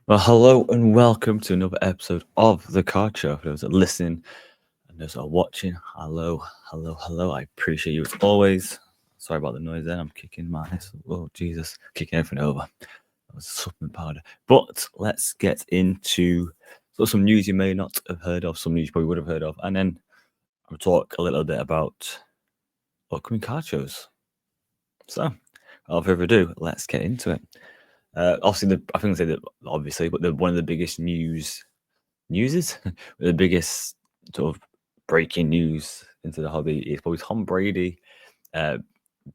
Well, hello and welcome to another episode of the Card Show. For those that are listening and those that are watching, hello, hello, hello. I appreciate you as always. Sorry about the noise then. I'm kicking my oh Jesus, kicking everything over. That was supplement powder. But let's get into some news you may not have heard of, some news you probably would have heard of, and then I'll talk a little bit about upcoming card shows. So, without further ado, let's get into it. Obviously, I think I say that obviously, but one of the biggest newses, the biggest sort of breaking news into the hobby is probably Tom Brady uh,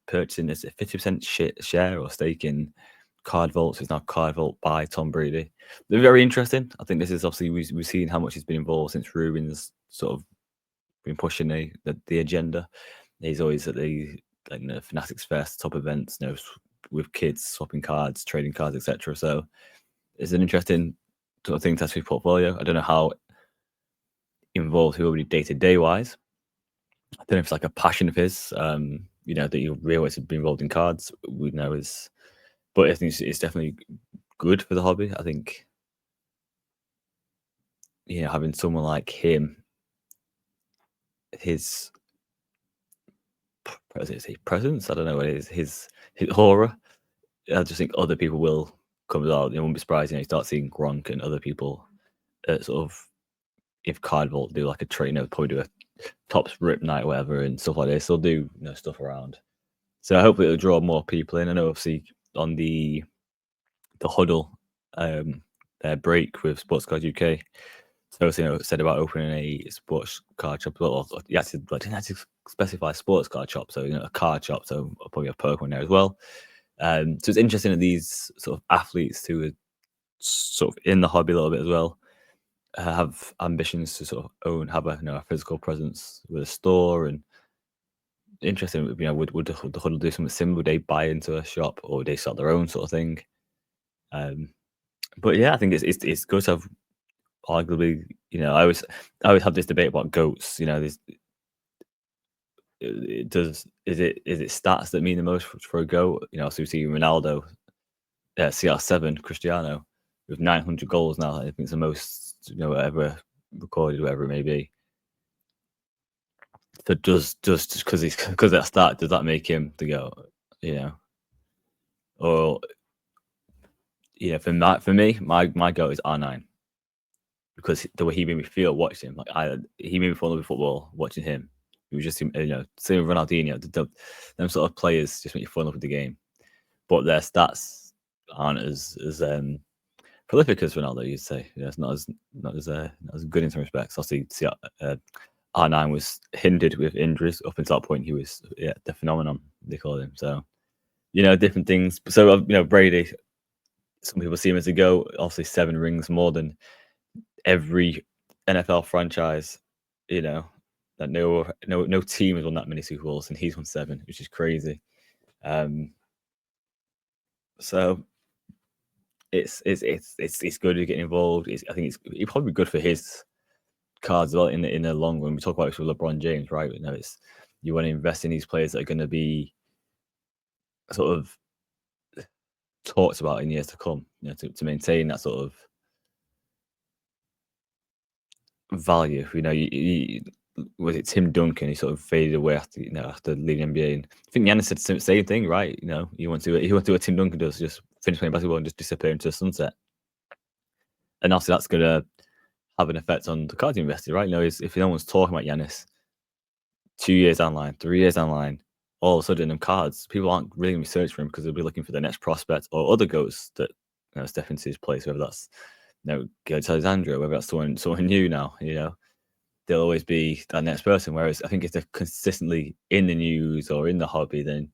purchasing this 50% share or stake in Card Vault. So it's now Card Vault by Tom Brady. They're very interesting. I think this is obviously we've seen how much he's been involved since Ruben's sort of been pushing the agenda. He's always at the Fanatics Fest top events, with kids swapping cards, trading cards, etc. So it's an interesting sort of thing to add to his portfolio. I don't know how involved he will be day to day wise. I don't know if it's like a passion of his, that he really wants to be involved in cards. We know is, but I think it's definitely good for the hobby. I think, having someone like him, his presence, I don't know what it is, his aura. I just think other people will come out. It won't be surprising you start seeing Gronk and other people sort of if Card Vault do like a trade, probably do a Tops Rip night or whatever and stuff like this. They'll do stuff around. So hopefully it'll draw more people in. I know obviously on the huddle, their break with Sports Card UK. So said about opening a sports card shop. Well, I didn't actually specify sports card shop, so a card shop. So I'll probably have Pokemon there as well. So it's interesting that these sort of athletes who are sort of in the hobby a little bit as well have ambitions to sort of have a physical presence with a store. And interesting, would the huddle do something similar? Would they buy into a shop or would they start their own sort of thing? But yeah, I think it's good to have arguably, I always have this debate about goats. This is it stats that mean the most for a goat? So we see Ronaldo, CR7, Cristiano with 900 goals now. I think it's the most ever recorded, whatever it may be. So just because because that stat, does that make him the goat? Or for me, my goat is R9 because the way he made me feel watching him, he made me fall in love with football watching him. It was just same with Ronaldinho. Them sort of players just make you fall in love with the game, but their stats aren't as prolific as Ronaldo. You'd say, it's not as good in some respects. Obviously, R9 was hindered with injuries up until that point. He was the phenomenon they called him. So different things. So Brady. Some people see him as a GOAT. Obviously, 7 rings more than every NFL franchise. That no team has won that many Super Bowls, and he's won 7, which is crazy. So it's good to get involved. I think it's probably good for his cards as well in the long run. We talk about it with LeBron James, right? It's you want to invest in these players that are going to be sort of talked about in years to come. To maintain that sort of value. Was it Tim Duncan? He sort of faded away after leaving NBA. And I think Giannis said the same thing, right? He wants to do what Tim Duncan does, just finish playing basketball and just disappear into the sunset. And obviously that's going to have an effect on the cards invested, right? If no one's talking about Giannis 2 years online, 3 years online, all of a sudden them cards, people aren't really going to be searching for him because they'll be looking for the next prospect or other goats that step into his place, whether that's Gilles Alexandria, whether that's someone new now, there'll always be that next person. Whereas I think if they're consistently in the news or in the hobby, then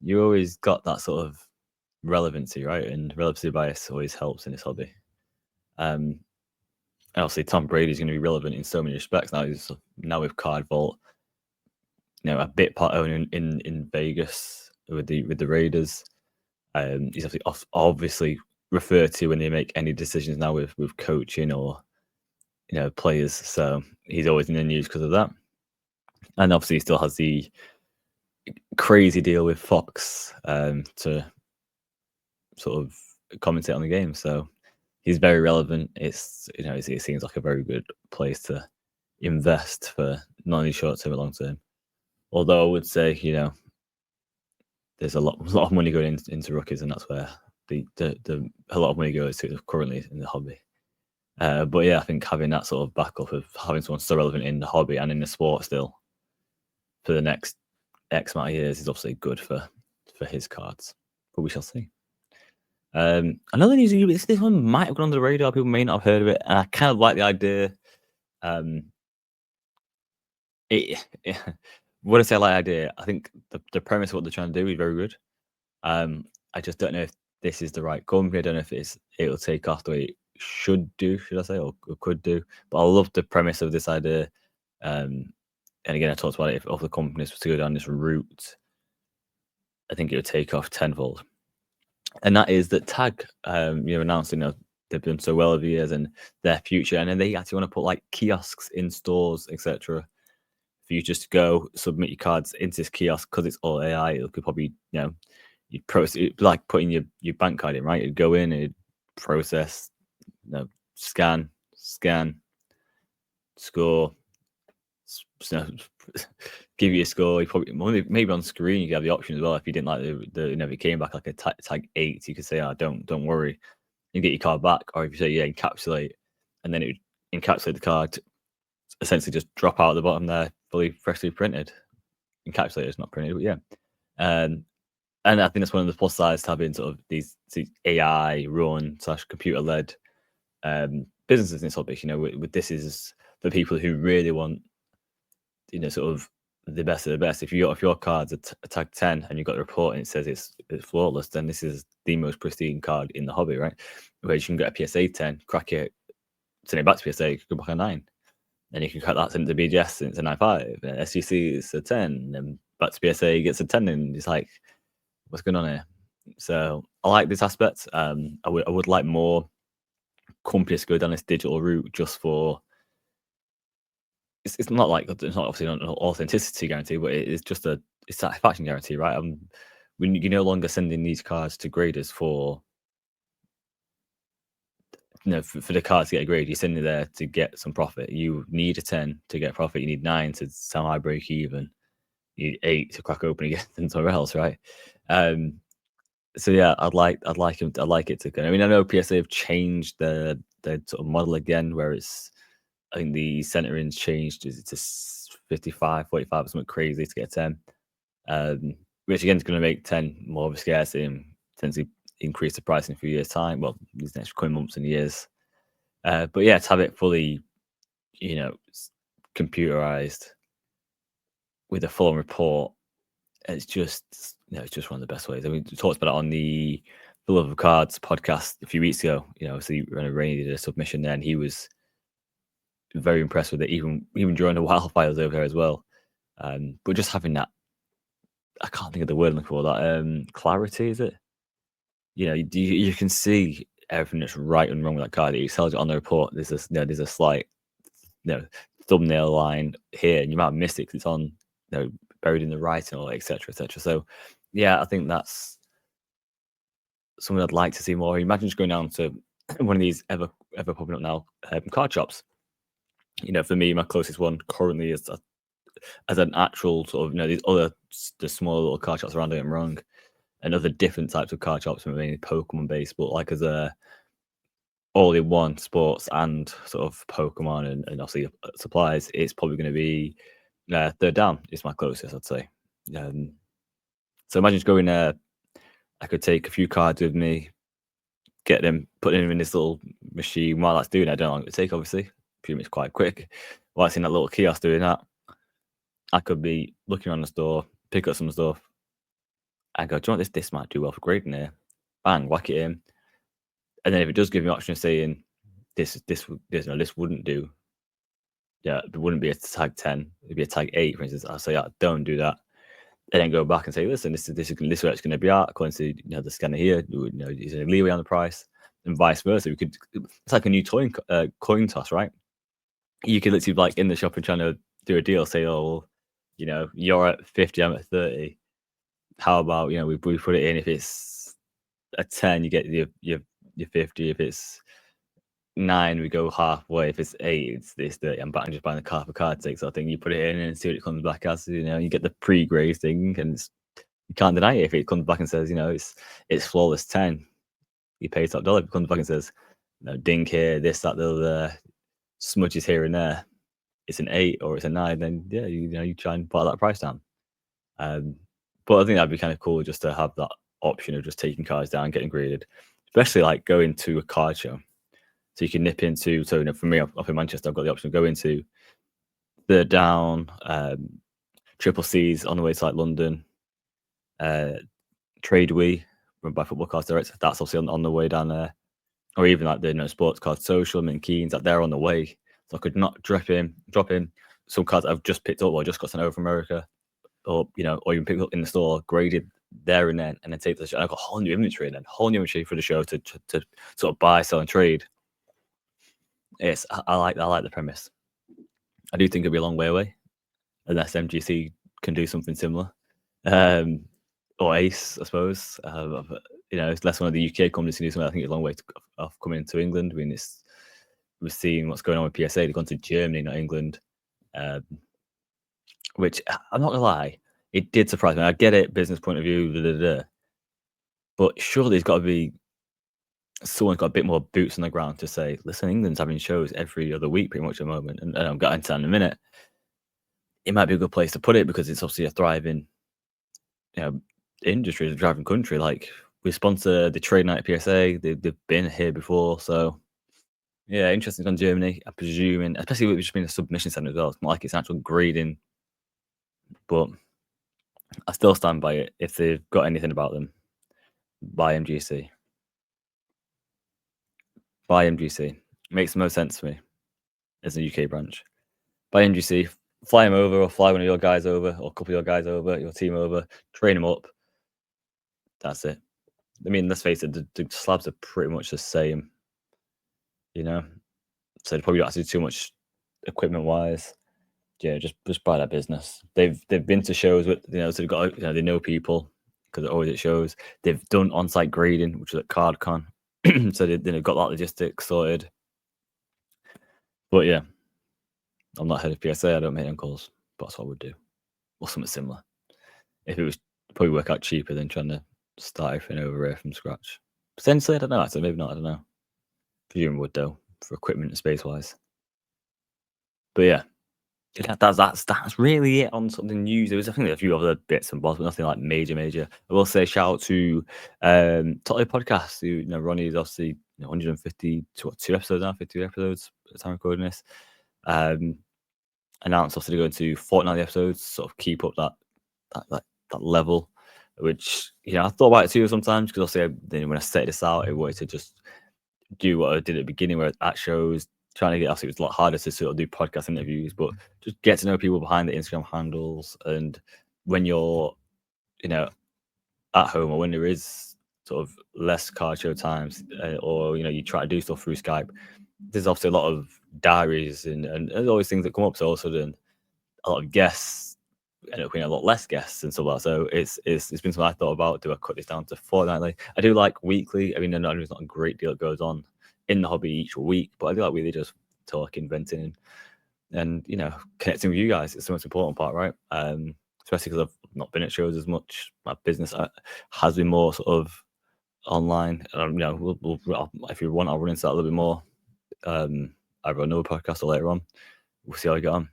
you always got that sort of relevancy, right? And relevancy bias always helps in this hobby. Obviously, Tom Brady is going to be relevant in so many respects now. He's now with Card Vault, a bit part owner in Vegas with the Raiders. He's obviously referred to when they make any decisions now with coaching or players. So he's always in the news because of that. And obviously, he still has the crazy deal with Fox to sort of commentate on the game. So he's very relevant. It's it seems like a very good place to invest for not only short term but long term. Although I would say there's a lot of money going into rookies, and that's where the a lot of money goes to currently in the hobby. But yeah, I think having that sort of backup of having someone so relevant in the hobby and in the sport still for the next X amount of years is obviously good for his cards. But we shall see. Another news, this one might have gone under the radar. People may not have heard of it, and I kind of like the idea. Um, it, what I say, I like the idea. I think the premise of what they're trying to do is very good. I just don't know if this is the right company. I don't know if it'll take off the way it should do, should I say, or could do. But I love the premise of this idea. And again, I talked about it. If other companies were to go down this route, I think it would take off tenfold. And that is that Tag, announcing they've done so well over the years and their future, and then they actually want to put like kiosks in stores, etc. For you just to go submit your cards into this kiosk because it's all AI. It could probably you process it like putting your bank card in, right? You'd go in, it'd process, scan, score, give you a score. You probably maybe on screen you could have the option as well. If you didn't like if it came back like a tag 8, you could say, "Oh, don't worry," and get your card back. Or if you say, "Yeah, encapsulate," and then it would encapsulate the card, essentially just drop out at the bottom there, fully freshly printed. Encapsulated, it's not printed, but yeah. And I think that's one of the plus sides to having sort of these AI run / computer led businesses in this hobby. With this is for people who really want, sort of the best of the best. If your card's a tag 10 and you've got the report and it says it's flawless, then this is the most pristine card in the hobby, right? Whereas you can get a PSA 10, crack it, send it back to PSA, go back a 9. Then you can cut that into BGS and it's a 9.5. And SGC is a 10, and back to PSA gets a 10, and it's like, what's going on here? So I like this aspect. I would like more companies to go down this digital route just for. It's not like it's not obviously not an authenticity guarantee, but it's just a satisfaction guarantee, right? When you're no longer sending these cards to graders for for the cards to get a grade, you're sending it there to get some profit. You need a 10 to get profit. You need 9 to semi break even. You need 8 to crack open again and somewhere else, right? So yeah, I'd like it to go. I mean, I know PSA have changed the sort of model again, where I think the centering's changed. Is it to 55, 45, something crazy to get a 10? Which again is going to make 10 more of a scarcity and potentially increase the price in a few years' time. Well, these next coming months and years. But yeah, to have it fully, computerized with a full report, it's just one of the best ways. I mean, we talked about it on the Love of Cards podcast a few weeks ago. Obviously, Rainey did a submission there, and he was very impressed with it, even during the wildfires over there as well. But just having that, I can't think of the word I'm looking for. That clarity, is it? You can see everything that's right and wrong with that card. It tells you on the report. There's a slight, thumbnail line here, and you might have missed it because it's on, buried in the writing, or etc. So, yeah, I think that's something I'd like to see more. Imagine just going down to one of these ever popping up now card shops. For me, my closest one currently is as an actual sort of these other the small little card shops around it. I'm wrong, and other different types of card shops, mainly Pokemon based, but like as a all-in-one sports and sort of Pokemon and obviously supplies, it's probably going to be Third Down is my closest, I'd say. So imagine just going there. I could take a few cards with me, get them, put them in this little machine. While that's doing it, I don't know how long it would take, obviously. Pretty much quite quick. While it's in that little kiosk doing that, I could be looking around the store, pick up some stuff, and go, do you know what, this might do well for grading here? Bang, whack it in. And then if it does give me an option of saying this wouldn't do, it wouldn't be a tag 10, it'd be a tag 8, for instance. I'll say, don't do that. And then go back and say, listen, this is where it's going to be at, according to the scanner here. Is there a leeway on the price, and vice versa. It's like a new coin toss, right? You could literally like in the shop and trying to do a deal, say, oh, well, you're at 50, I'm at 30. How about we put it in? If it's a 10, you get your 50. If it's 9, we go halfway. If it's 8, it's this 30. I'm just buying the car for card sake sort of thing. You put it in and see what it comes back as. You get the pre-grade thing, and you can't deny it. If it comes back and says, it's flawless 10, you pay top dollar. If it comes back and says, ding here, this, that, the other, smudges here and there, it's an 8 or it's a 9, then yeah, you try and put that price down. But I think that'd be kind of cool just to have that option of just taking cars down, getting graded, especially like going to a card show. So you can nip into, for me, up in Manchester, I've got the option of going to the down, Triple C's on the way to like London, Tradeway, run by Football Cards Direct. That's obviously on the way down there. Or even like the Sports Card Social, Mint Keens, like they're on the way. So I could not drop in some cards I've just picked up or just got sent over from America, or even picked up in the store, graded there and then take the show. I've got a whole new inventory and then whole new inventory for the show to sort of buy, sell, and trade. I like the premise. I do think it'll be a long way away, unless MGC can do something similar, or Ace, I suppose. It's less one of the UK companies can do something. I think it's a long way off coming to England. I mean, we're seeing what's going on with PSA. They've gone to Germany, not England, which I'm not gonna lie, it did surprise me. I get it, business point of view, but surely there's got to be someone's got a bit more boots on the ground to say, listen, England's having shows every other week pretty much at the moment, and I'll get into that in a minute. It might be a good place to put it because it's obviously a thriving industry, a thriving country. Like, we sponsor the trade night at PSA, they've been here before, so yeah, interesting on Germany. I'm presuming, especially with it just being a submission center as well, it's not like it's an actual grading, but I still stand by it. If they've got anything about them, buy MGC. Buy MGC. Makes the most sense to me as a UK branch. Buy MGC, fly them over, or fly one of your guys over, or a couple of your guys over, your team over, train them up. That's it. I mean, let's face it, the slabs are pretty much the same, so they probably don't have to do too much equipment-wise. Yeah, just buy that business. They've been to shows with, so they've got, they know people because they're always at shows. They've done on-site grading, which is at CardCon, so they've got that logistics sorted. But yeah, I'm not head of PSA. I don't make them calls, but that's what I would do, or something similar. If it was, probably work out cheaper than trying to start everything over here from scratch. Potentially, I don't know. Actually, maybe not. I don't know. Presume would though, for equipment and space wise. But yeah, that's really it on something news. There was, I think, a few other bits and bobs, but nothing like major. I will say shout out to Totally Podcast, who Ronnie is obviously 150 to 2 episodes now, 52 episodes at the time of recording this. Announced obviously to go into fortnightly episodes, sort of keep up that level, which I thought about it too sometimes, because obviously when I set this out, I wanted to just do what I did at the beginning, where at shows, trying to get, obviously it was a lot harder to sort of do podcast interviews, but just get to know people behind the Instagram handles. And when you're at home, or when there is sort of less card show times, or you try to do stuff through Skype, there's obviously a lot of diaries and there's always things that come up. So all of a sudden, a lot of guests end up being a lot less guests and stuff like that. So it's been something I thought about. Do I cut this down to fortnightly? I do like weekly. I mean, there's not a great deal that goes on in the hobby each week, but I do like weekly, just talking, venting, and connecting with you guys. It's the most important part, right? Especially because I've not been at shows as much. My business has been more sort of online. If you want, I'll run into that a little bit more. Either another podcast or later on. We'll see how I get on.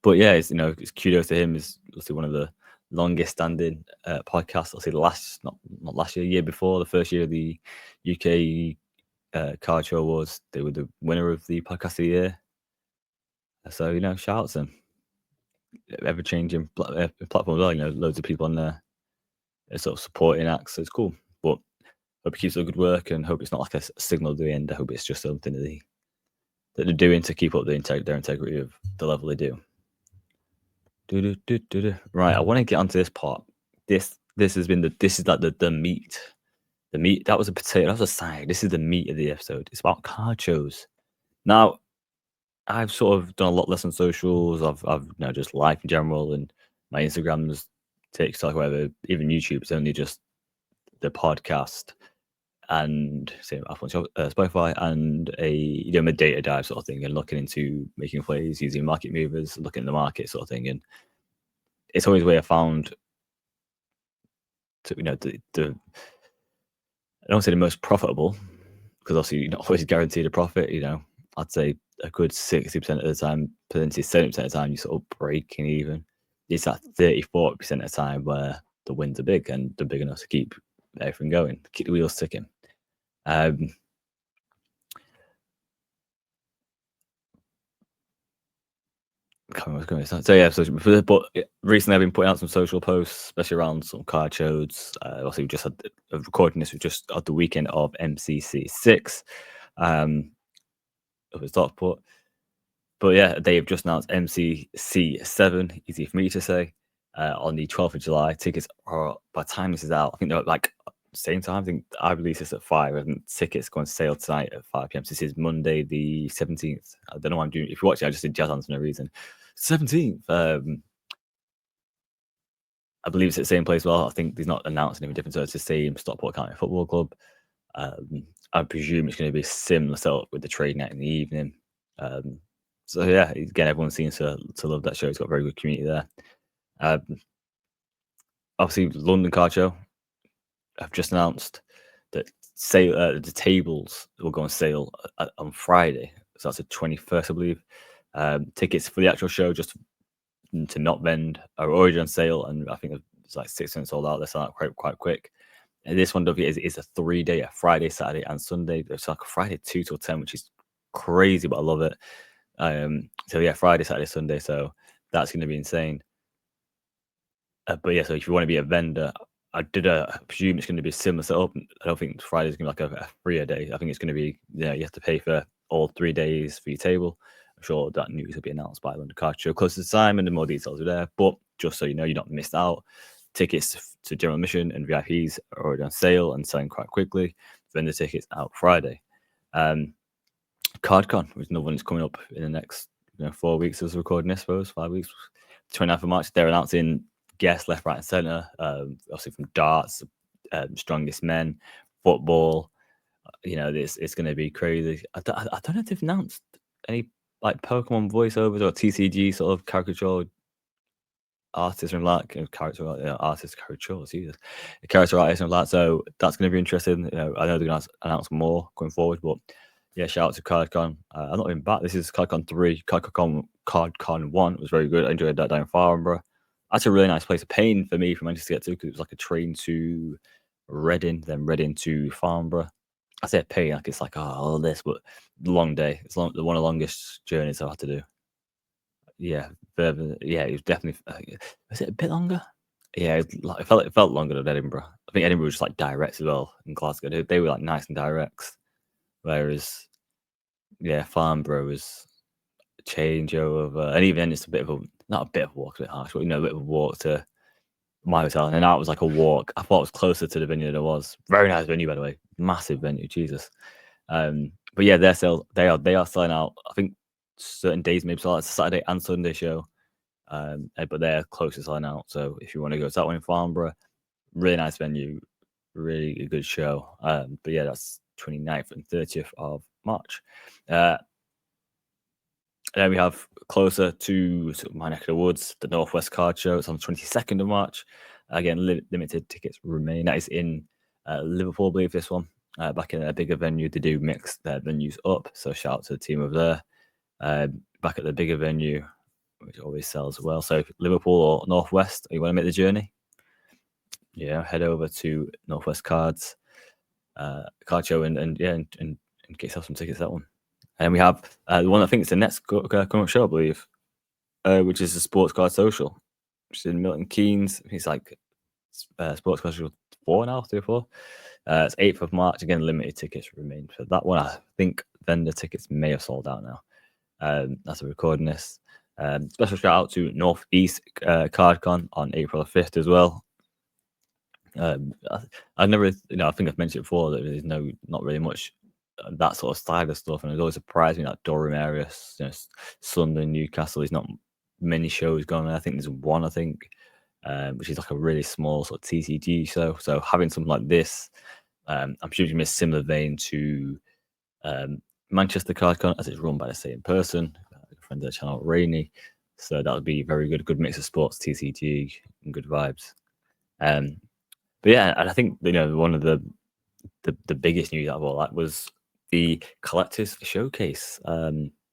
But yeah, it's kudos to him. Is obviously one of the longest standing podcasts. I'll say not last year before, the first year of the UK card show awards. They were the winner of the podcast of the year. So shout out to them. Ever changing platform as well. Loads of people on there, sort of supporting acts. So it's cool. But hope he keeps up good work, and hope it's not like a signal at the end. I hope it's just something that they're doing to keep up their integrity of the level they do. Right, I want to get onto this part. This has been this is like the meat. The meat, that was a potato, that was a side. This is the meat of the episode. It's about card shows. Now, I've sort of done a lot less on socials. I've just life in general, and my Instagrams, TikTok, whatever, even YouTube. It's only just the podcast. and same Apple and Spotify, and a data dive sort of thing, and looking into making plays using market movers, looking at the market sort of thing. And it's always where I found to the I don't say the most profitable, because obviously you're not always guaranteed a profit. I'd say a good 60% of the time, potentially 70% of the time, you're sort of breaking even. It's that 30-40% of the time where the wins are big, and they're big enough to keep everything going, keep the wheels ticking. So yeah, but recently I've been putting out some social posts, especially around some card shows. Also, we just had a recording this. We just at the weekend of MCC6. Of his top put. But yeah, they have just announced MCC7, easy for me to say, on the 12th of July. Tickets are, by the time this is out, I think they're like same time. I think I released this at 5, and tickets go on sale tonight at 5 p.m. So this is Monday the 17th. I don't know what I'm doing. If you watch it, I just did jazz hands for no reason. 17th. I believe it's at the same place. Well, I think he's not announced anything different. So it's the same Stockport County Football Club. I presume it's going to be a similar setup with the trade night in the evening. So yeah, again, everyone seems to love that show. It's got a very good community there. Obviously, London Card Show have just announced that the tables will go on sale on Friday. So that's the 21st, I believe. Tickets for the actual show, just to not vend, are already on sale, and I think it's like 6% sold out. They're selling out quite quick. And this one is a 3-day, a Friday, Saturday, and Sunday. It's like Friday 2 till 10, which is crazy, but I love it. So yeah, Friday, Saturday, Sunday. So that's going to be insane. But yeah, so if you want to be a vendor, I presume it's going to be a similar setup. I don't think Friday's going to be like a free day. I think it's going to be, you have to pay for all 3 days for your table. I'm sure that news will be announced by London Card Show closer to time, and the more details are there. But just so you know, you're not missed out. Tickets to general admission and VIPs are already on sale and selling quite quickly. Vendor tickets out Friday. CardCon, which another one is coming up in the next 4 weeks as recording this, I suppose, 5 weeks. 29th of March, they're announcing guests left, right, and centre. Obviously from darts, strongest men, football. It's going to be crazy. I don't know if they've announced any like Pokemon voiceovers or TCG sort of caricature artists and like character artists, caricatures, Jesus, character artists and that. So that's going to be interesting. I know they're going to announce more going forward, but yeah, shout out to CardCon. I'm not even back. This is CardCon 3. CardCon 1 was very good. I enjoyed that down in Farnborough. That's a really nice place. A pain for me from Manchester to get to, because it was like a train to Reading, then Reading to Farnborough. I say a pain, like it's like all this, but long day. It's one of the longest journeys I've had to do. Yeah, it was definitely. Was it a bit longer? Yeah, it felt longer than Edinburgh. I think Edinburgh was just like direct as well. In Glasgow, they were like nice and direct, whereas yeah, Farnborough was a changeover, and even then it's a bit of a not a bit of a walk, a bit harsh, but a bit of a walk to my hotel, and now it was like a walk. I thought it was closer to the venue than it was. Very nice venue, by the way, massive venue, Jesus. But yeah, they are selling out. I think certain days, maybe so like Saturday and Sunday show. But they're close to selling out. So if you want to go to that one in Farnborough, really nice venue, really good show. But yeah, that's 29th and 30th of March. And then we have closer to my neck of the woods, the Northwest Card Show. It's on the 22nd of March. Again, limited tickets remain. That is in Liverpool, I believe, this one. Back in a bigger venue, they do mix their venues up. So shout out to the team over there. Back at the bigger venue, which always sells well. So Liverpool or Northwest, you want to make the journey? Yeah, head over to Northwest Cards Card Show and get yourself some tickets to that one. And we have the one I think it's the next coming show, I believe, which is the Sports Card Social, which is in Milton Keynes. It's like Sports Card Social 4 now, 3 or 4. It's 8th of March. Again, limited tickets remain for that one. I think vendor tickets may have sold out now. That's a recording this. Special shout out to Northeast CardCon on April 5th as well. I never, I think I've mentioned before that there's not really much that sort of style of stuff, and it always surprised me that Durham area, Sunderland, Newcastle, there's not many shows going on. I think there's one, which is like a really small sort of TCG show. So having something like this, I'm sure in a similar vein to Manchester CardCon, as it's run by the same person, a friend of the channel, Rainy. So that would be very good mix of sports, TCG, and good vibes. But yeah, and I think one of the biggest news out of all that was the Collectors Showcase,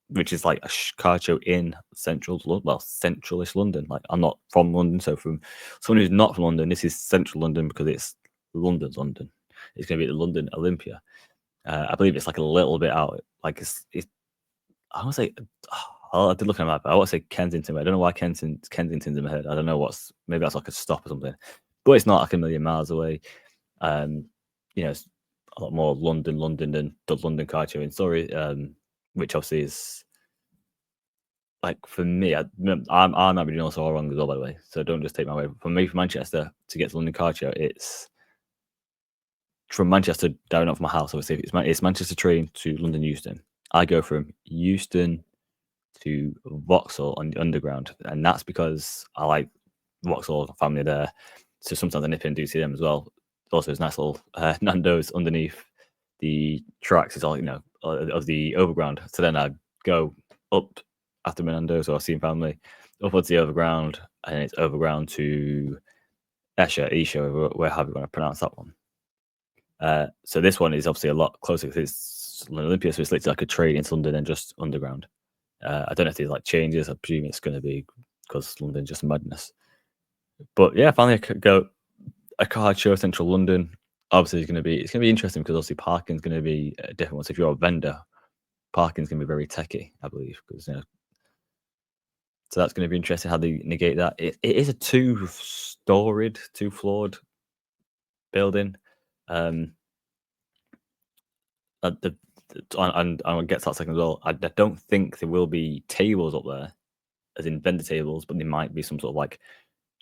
which is like a card show in centralish London. Like I'm not from London, so from someone who's not from London, this is central London because it's London. It's going to be at the London Olympia. I believe it's like a little bit out. Like it's I want to say. I did look at a map. I want to say Kensington. But I don't know why Kensington's in my head. I don't know maybe that's like a stop or something. But it's not like a million miles away. It's a lot more London than the London Car Show in Surrey, which obviously is like for me. I might be doing this all wrong as well, by the way. So don't just take my word. For me, from Manchester to get to London Car Show, it's from Manchester down off my house. Obviously, it's Manchester train to London Euston. I go from Euston to Vauxhall on the Underground, and that's because I like Vauxhall family there. So sometimes I nip in and do see them as well. Also, there's nice little Nando's underneath the tracks. It's all of the overground. So then I go up after my Nando's or seeing family upwards the overground, and it's overground to Esher, where have you want to pronounce that one? So this one is obviously a lot closer because it's Olympia, so it's literally like a train into London and just underground. I don't know if there's like changes. I presume it's going to be because London's just madness. But yeah, finally go a card show central London. Obviously, it's going to be interesting because obviously parking's going to be a different one. So if you're a vendor, parking's going to be very techy, I believe, because so that's going to be interesting how they negate that. It is a two-floored building. And I'll get to that second as well. I don't think there will be tables up there, as in vendor tables, but there might be some sort of like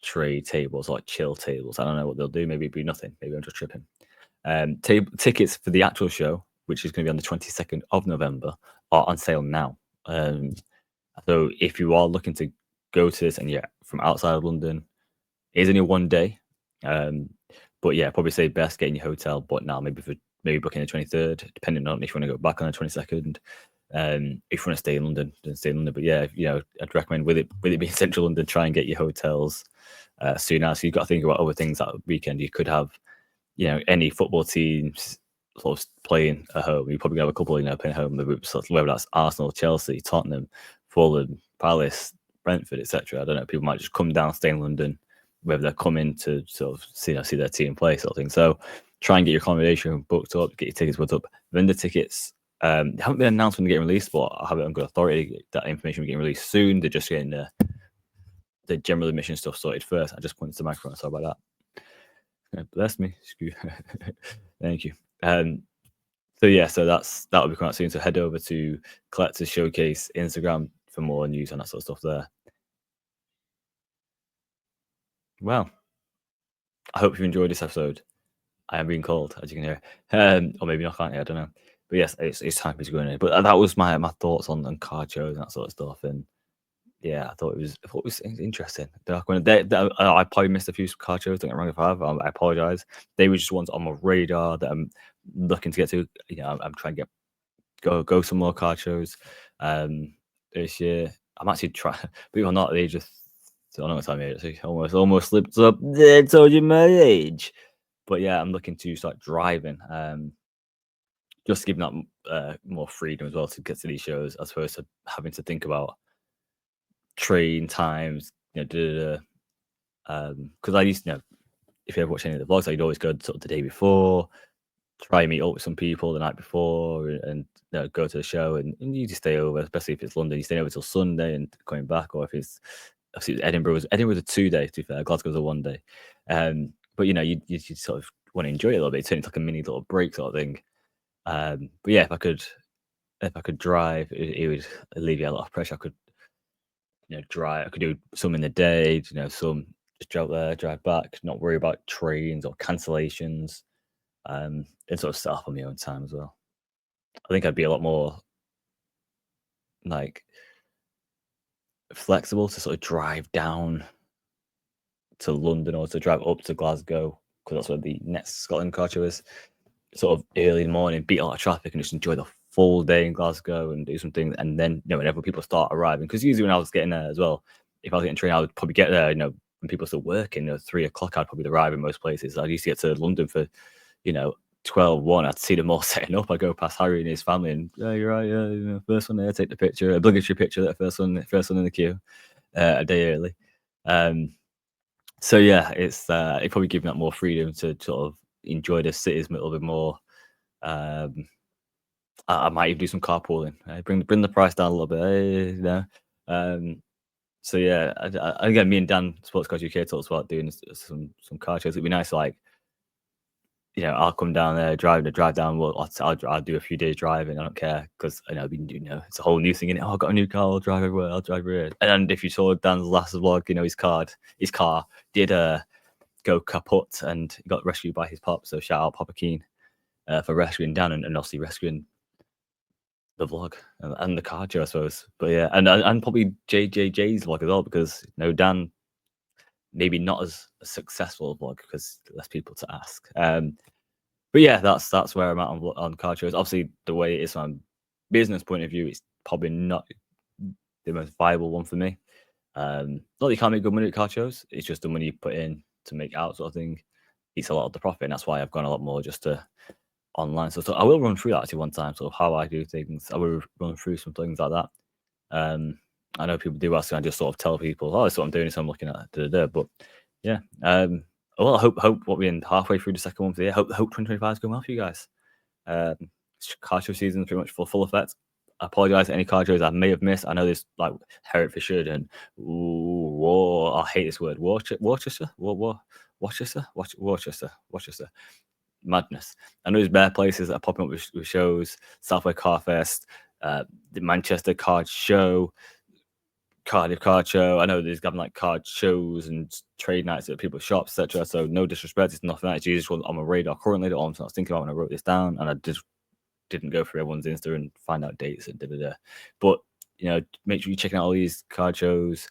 trade tables, like chill tables. I don't know what they'll do. Maybe it'll be nothing. Maybe I'm just tripping. Tickets for the actual show, which is going to be on the 22nd of November, are on sale now. So if you are looking to go to this and from outside of London, it is only one day. But yeah, probably say best getting your hotel, but now maybe booking the 23rd, depending on if you want to go back on the 22nd. If you want to stay in London, then stay in London. But yeah, I'd recommend with it being central London, try and get your hotels soon as. So you've got to think about other things that weekend. You could have, any football teams sort of playing at home. You probably have a couple, playing at home, whether that's Arsenal, Chelsea, Tottenham, Fulham, Palace, Brentford, etc. I don't know. People might just come down, stay in London, whether they're coming to sort of see their team play, sort of thing. So try and get your accommodation booked up, get your tickets booked up. Vendor tickets they haven't been announced when they're getting released, but I have it on good authority that information will be getting released soon. They're just getting the general admission stuff sorted first. I just pointed to the microphone. Sorry about that. Bless me. Thank you. So that'll be coming out soon. So head over to Collectors Showcase Instagram for more news on that sort of stuff there. Well, I hope you enjoyed this episode. I am being called, as you can hear. Or maybe not, can't you? I don't know. But yes, it's time to go in. But that was my thoughts on card shows and that sort of stuff. And yeah, I thought it was interesting. I probably missed a few card shows. Don't get me wrong if I have. I apologize. They were just ones on my radar that I'm looking to get to. I'm trying to go some more card shows this year. I'm actually trying, believe it or not, at the age of, I don't know what time it is. Almost slipped up. There, told you my age. But yeah, I'm looking to start driving. Just giving that more freedom as well to get to these shows, as opposed to having to think about train times. Because I used to, if you ever watch any of the vlogs, I'd always go sort of the day before, try and meet up with some people the night before, and go to the show, and you just stay over. Especially if it's London, you stay over till Sunday and coming back, or if it's obviously Edinburgh's a 2 day. To be fair, Glasgow's a 1 day. But you sort of want to enjoy it a little bit. Turn it into like a mini little break sort of thing. But yeah, if I could drive, it would alleviate a lot of pressure. I could drive. I could do some in the day. Some just drive there, drive back, not worry about trains or cancellations, and sort of set up on my own time as well. I think I'd be a lot more like flexible to sort of drive down to London or to drive up to Glasgow, because that's where the next Scotland car show is. sort of early in the morning, beat a lot of traffic, and just enjoy the full day in Glasgow and do some things. And then, whenever people start arriving, because usually when I was getting there as well, if I was getting trained, I would probably get there, when people are still working, 3 o'clock, I'd probably arrive in most places. I used to get to London for, 12, 1. I'd see them all setting up. I'd go past Harry and his family, and yeah, you're right, yeah, first one there, take the picture, obligatory picture, that first one in the queue, a day early. So yeah, it probably gives me that more freedom to sort of enjoy the cities a little bit more. Um, I might even do some carpooling. Bring the price down a little bit. So yeah, again, me and Dan, Sports Cars UK, talks about doing some car shows. It'd be nice, like, I'll come down there, drive down. Well, I'll do a few days driving. I don't care, because I know it's a whole new thing. Oh, I've got a new car. I'll drive everywhere. I'll drive here. And if you saw Dan's last vlog, his car did go kaput and got rescued by his pop. So shout out Papa Keen for rescuing Dan, and obviously rescuing the vlog and the car show, I suppose. But yeah, and probably JJJ's vlog as well, because Dan maybe not as a successful vlog because less people to ask. But yeah, that's where I'm at on car shows. Obviously, the way it is from a business point of view, it's probably not the most viable one for me. Not that you can't make good money at car shows. It's just the money you put in to make out, sort of thing. Eats a lot of the profit, and that's why I've gone a lot more just to online. So I will run through that actually one time. So how I do things, I will run through some things like that. I know people do ask, and I just sort of tell people, "Oh, that's what I'm doing." So I'm looking at But yeah, well, I hope what we're in halfway through the second one for the year. Hope 2025 is going well for you guys. Car show season is pretty much full effect. I apologize for any car shows I may have missed. I know there's like Herefordshire and I hate this word. Worcester. Madness. I know there's bare places that are popping up with shows. Southwest Car Fest, the Manchester Card Show, Cardiff Card Show. I know there's having like card shows and trade nights at people's shops, etc. So no disrespect, it's nothing that Jesus was on my radar currently that I'm not thinking about when I wrote this down, and I just didn't go through everyone's Insta and find out dates and da. But make sure you're checking out all these card shows.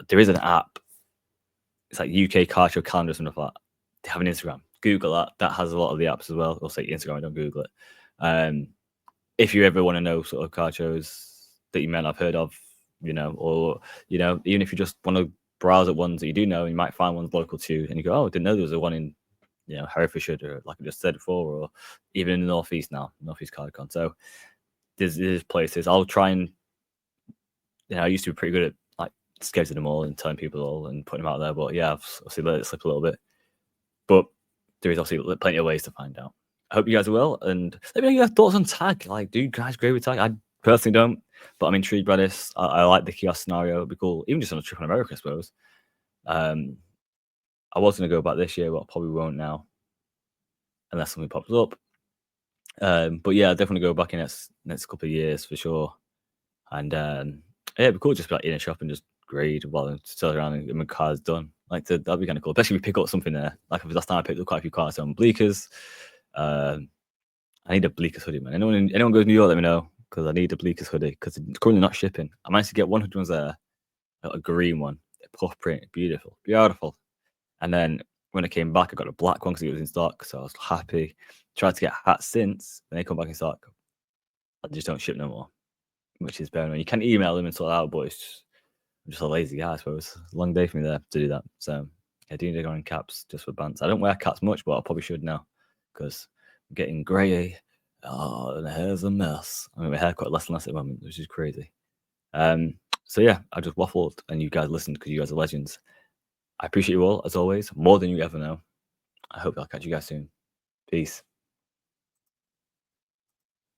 There is an app. It's like UK Card Show Calendar or something like that. They have an Instagram. Google that. That has a lot of the apps as well. I'll say Instagram. I don't Google it. If you ever want to know sort of card shows that you might not have heard of, or even if you just want to browse at ones that you do know, you might find ones local to you, and you go, "Oh, I didn't know there was a one in Herefordshire, or like I just said before, or even in the Northeast now, Northeast CardCon." So there's places. I'll try and I used to be pretty good at like scheduling them all and telling people all and putting them out there, but yeah, I've obviously let it slip a little bit. But there is obviously plenty of ways to find out. I hope you guys are well, and let me know your thoughts on tag. Like, do you guys agree with tag? I personally don't, but I'm intrigued by this. I like the kiosk scenario. It'd be cool, even just on a trip in America, I suppose. I was going to go back this year, but I probably won't now, unless something pops up. But yeah, I'll definitely go back in next couple of years for sure. And yeah, it'd be cool just be like in a shop and just grade while I'm still around and my car's done. Like that'd be kind of cool, especially if we pick up something there. Like last time I picked up quite a few cars on Bleakers. I need a Bleakers hoodie, man. Anyone goes to New York, let me know, because I need a Bleakers hoodie because it's currently not shipping. I managed to get 100 ones there, a green one, puff print, beautiful. And then when it came back, I got a black one because it was in stock, so I was happy. Tried to get hats since, and they come back in stock. I just don't ship no more, which is better. You can email them and sort it out, but I'm just a lazy guy, I suppose. It's a long day for me there to do that. So I do need to go in caps just for bands. I don't wear caps much, but I probably should now because I'm getting grey. Oh, and the hair's a mess. I mean, my hair quite less and less at the moment, which is crazy. So yeah, I just waffled and you guys listened because you guys are legends. I appreciate you all, as always, more than you ever know. I hope I'll catch you guys soon. Peace.